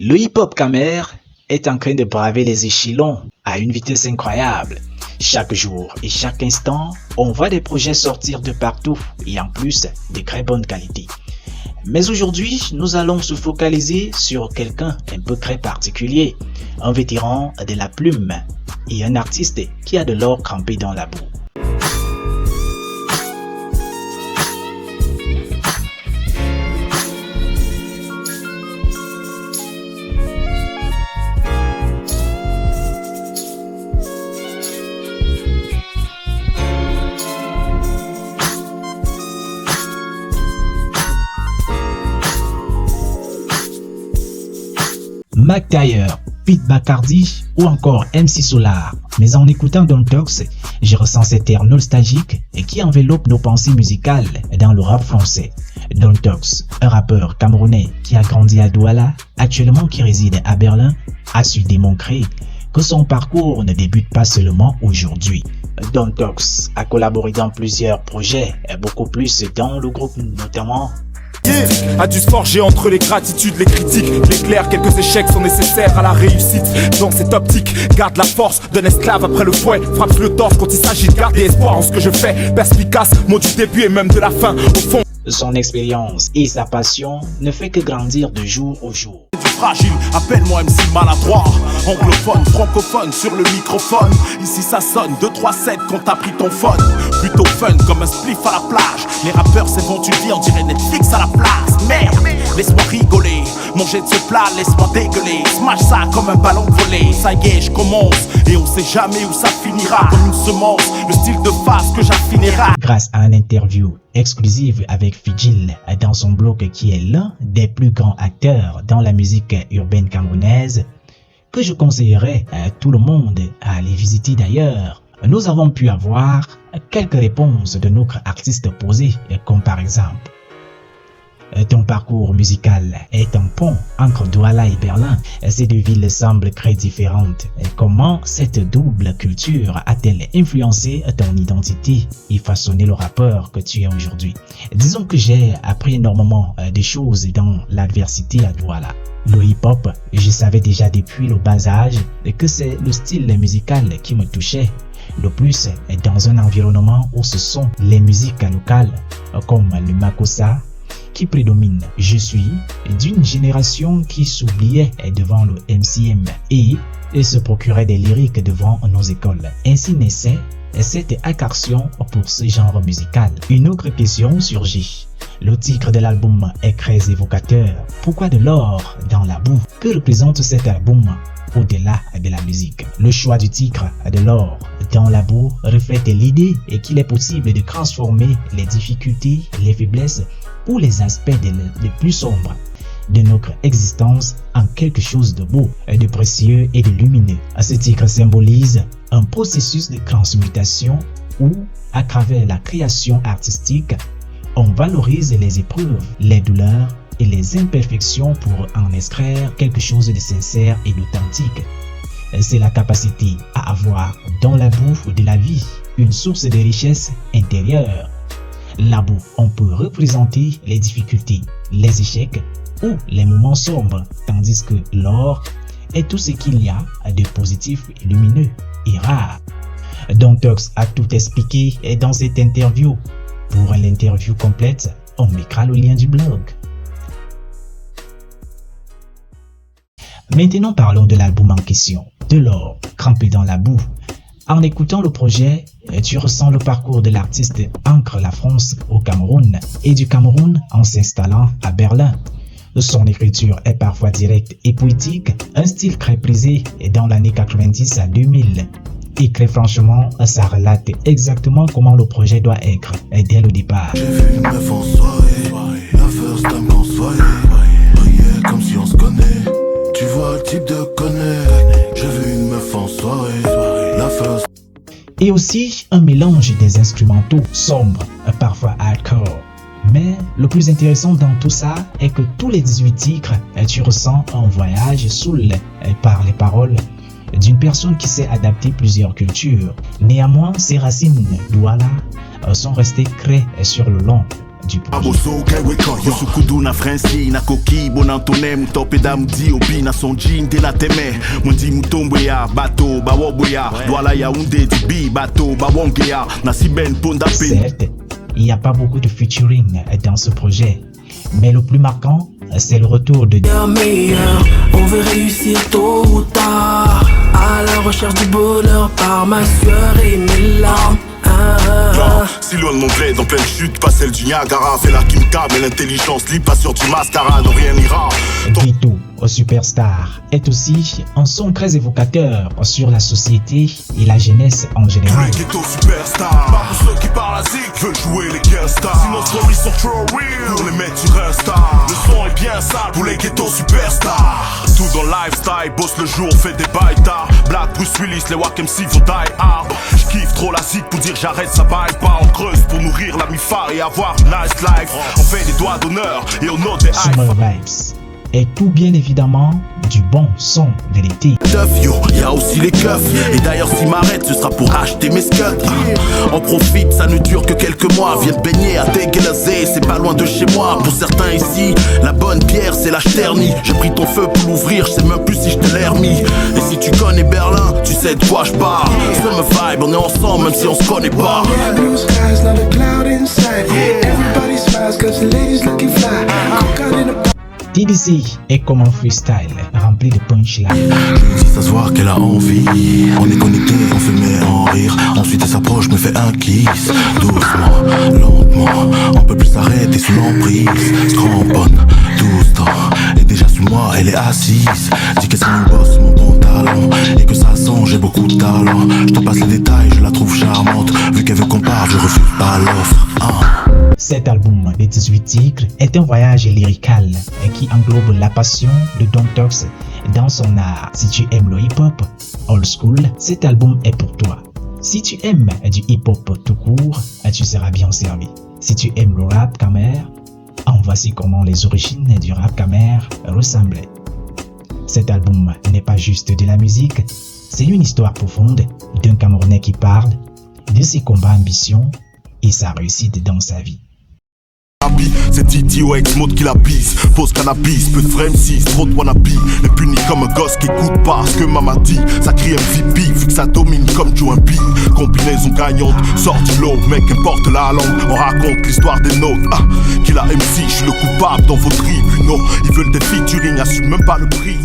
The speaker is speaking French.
Le hip-hop Camer est en train de braver les échelons à une vitesse incroyable. Chaque jour et chaque instant, on voit des projets sortir de partout et en plus de très bonne qualité. Mais aujourd'hui, nous allons se focaliser sur quelqu'un un peu très particulier, un vétéran de la plume et un artiste qui a de l'or crampé dans la boue. Mac Taylor, Pete Bacardi ou encore MC Solar. Mais en écoutant Don Tox, je ressens cet air nostalgique et qui enveloppe nos pensées musicales dans le rap français. Don Tox, un rappeur camerounais qui a grandi à Douala, actuellement qui réside à Berlin, a su démontrer que son parcours ne débute pas seulement aujourd'hui. Don Tox a collaboré dans plusieurs projets, beaucoup plus dans le groupe notamment. A dû se forger entre les gratitudes, les critiques, l'éclair, quelques échecs sont nécessaires à la réussite. Dans cette optique, garde la force d'un esclave après le fouet, frappe le torse quand il s'agit de garder espoir en ce que je fais. Perspicace, mot du début et même de la fin, au fond. Son expérience et sa passion ne fait que grandir de jour au jour. Fragile, appelle-moi MC maladroit. Anglophone, francophone sur le microphone. Ici ça sonne 2-3-7 quand t'as pris ton phone. Plutôt fun comme un spliff à la plage. Les rappeurs c'est bon tu le dis, on dirait Netflix à la place. Merde, laisse-moi rigoler. Manger de ce plat, laisse-moi dégueuler. Smash ça comme un ballon volé. Ça y est, je commence et on sait jamais où ça finira. Comme une semence, le style de face que j'affinerai. Grâce à une interview exclusive avec Fidjil dans son blog qui est l'un des plus grands acteurs dans la musique urbaine camerounaise, que je conseillerais à tout le monde à aller visiter d'ailleurs, nous avons pu avoir quelques réponses de notre artiste posés, comme par exemple: ton parcours musical est un pont entre Douala et Berlin. Ces deux villes semblent très différentes. Comment cette double culture a-t-elle influencé ton identité et façonné le rappeur que tu es aujourd'hui? Disons que j'ai appris énormément de choses dans l'adversité à Douala. Le hip-hop, je savais déjà depuis le bas âge que c'est le style musical qui me touchait le plus dans un environnement où ce sont les musiques locales comme le makossa qui prédomine. Je suis d'une génération qui s'oubliait devant le MCM et se procurait des lyriques devant nos écoles. Ainsi naissait cette accession pour ce genre musical. Une autre question surgit. Le titre de l'album est très évocateur. Pourquoi de l'or dans la boue? Que représente cet album au-delà de la musique? Le choix du titre de l'or dans la boue reflète l'idée qu'il est possible de transformer les difficultés, les faiblesses ou les aspects les plus sombres de notre existence en quelque chose de beau, de précieux et de lumineux. Ce titre symbolise un processus de transmutation où, à travers la création artistique, on valorise les épreuves, les douleurs et les imperfections pour en extraire quelque chose de sincère et d'authentique. C'est la capacité à avoir dans la boue de la vie une source de richesse intérieure. La boue, on peut représenter les difficultés, les échecs ou les moments sombres, tandis que l'or est tout ce qu'il y a de positif, lumineux et rare. Don Tox a tout expliqué dans cette interview. Pour l'interview complète, on mettra le lien du blog. Maintenant parlons de l'album en question, de l'or crampé dans la boue. En écoutant le projet, tu ressens le parcours de l'artiste entre la France au Cameroun et du Cameroun en s'installant à Berlin. Son écriture est parfois directe et poétique, un style très prisé dans l'année 90 à 2000. Et très franchement, ça relate exactement comment le projet doit être dès le départ. J'ai vu une meuf en soirée, la first time qu'on se voyait, brillait comme si on se connaît. Tu vois le type de connaît. J'ai vu une meuf en soirée, la first. Et aussi un mélange des instrumentaux sombres, parfois hardcore. Mais le plus intéressant dans tout ça est que tous les 18 titres, tu ressens un voyage saoul par les paroles d'une personne qui s'est adaptée plusieurs cultures. Néanmoins, ses racines douala sont restées crées sur le long du projet. Aboso kewe koyo Sukudu na Franci na koki bonantone mutopeda mudi obi na son jean de la teme mundi mutombe ya bato bawobo ya douala ya unde dibi bato bawonge ya na siben ponda pe. Certes, il n'y a pas beaucoup de featuring dans ce projet, mais le plus marquant, c'est le retour de meilleur, on veut réussir tôt ou tard, à la recherche du bonheur par ma sueur et mes larmes. Si loin de mon bled en pleine chute, pas celle du Niagara. Fait la Kimka, mais l'intelligence lit pas sur du mascara, non rien n'ira. Guito, au Superstar, est aussi un son très évocateur sur la société et la jeunesse en général. Les ghetto superstars, pas pour ceux qui parlent à zik, veulent jouer les gangstars. Si nos stories sont trop real, pour les mettre sur Insta. Le son est bien sale pour les ghetto superstars. Tout dans le lifestyle, bosse le jour, fait des bails tard. Black, Bruce Willis, les Wack MC vont die hard. J'kiffe trop la zik pour dire j'arrête, ça baille pas. On creuse pour nourrir la mi-phare et avoir une nice life. On fait des doigts d'honneur et on note des Summer Vibes. Et tout bien évidemment du bon son de l'été. Yo, y'a aussi les keufs. Et d'ailleurs s'il m'arrête ce sera pour acheter mes scuds. On profite, ça ne dure que quelques mois. Viens te baigner à Tegelaze, c'est pas loin de chez moi. Pour certains ici, la bonne pierre c'est la Sternie. J'ai pris ton feu pour l'ouvrir, je sais même plus si je te l'ai remis. Et si tu connais Berlin, tu sais de quoi je parle. Summer vibe, on est ensemble même si on se connaît pas. TDC est comme un freestyle rempli de punchlines. Si ça se voit qu'elle a envie, on est connecté, on se met en rire. Ensuite elle s'approche, me fait un kiss. Doucement, lentement, on peut plus s'arrêter sous l'emprise. Cramponne, 12 temps, et déjà sur moi elle est assise. Dis qu'elle sent une bosse mon pantalon, et que ça sent, j'ai beaucoup de talent. Je te passe les détails, je la trouve charmante. Vu qu'elle veut qu'on parle, je refuse pas l'offre. Cet album de 18 titres est un voyage lyrical qui englobe la passion de Don Tox dans son art. Si tu aimes le hip-hop old school, cet album est pour toi. Si tu aimes du hip-hop tout court, tu seras bien servi. Si tu aimes le rap Camer, voici comment les origines du rap Camer ressemblaient. Cet album n'est pas juste de la musique, c'est une histoire profonde d'un Camerounais qui parle de ses combats ambitions et sa réussite dans sa vie. C'est Titi ou ex-mode qui la bise. Pose cannabis, peu de frère M6, trop de wannabe. Les puni comme un gosse qui écoute pas ce que maman dit. Ça crie MVP, vu que ça domine comme Joe B. Combinaison gagnante, sort du lot, mec importe la langue. On raconte l'histoire des nôtres. Qu'il a MC, je suis le coupable dans vos tribunaux. Ils veulent des featuring, assument même pas le prix.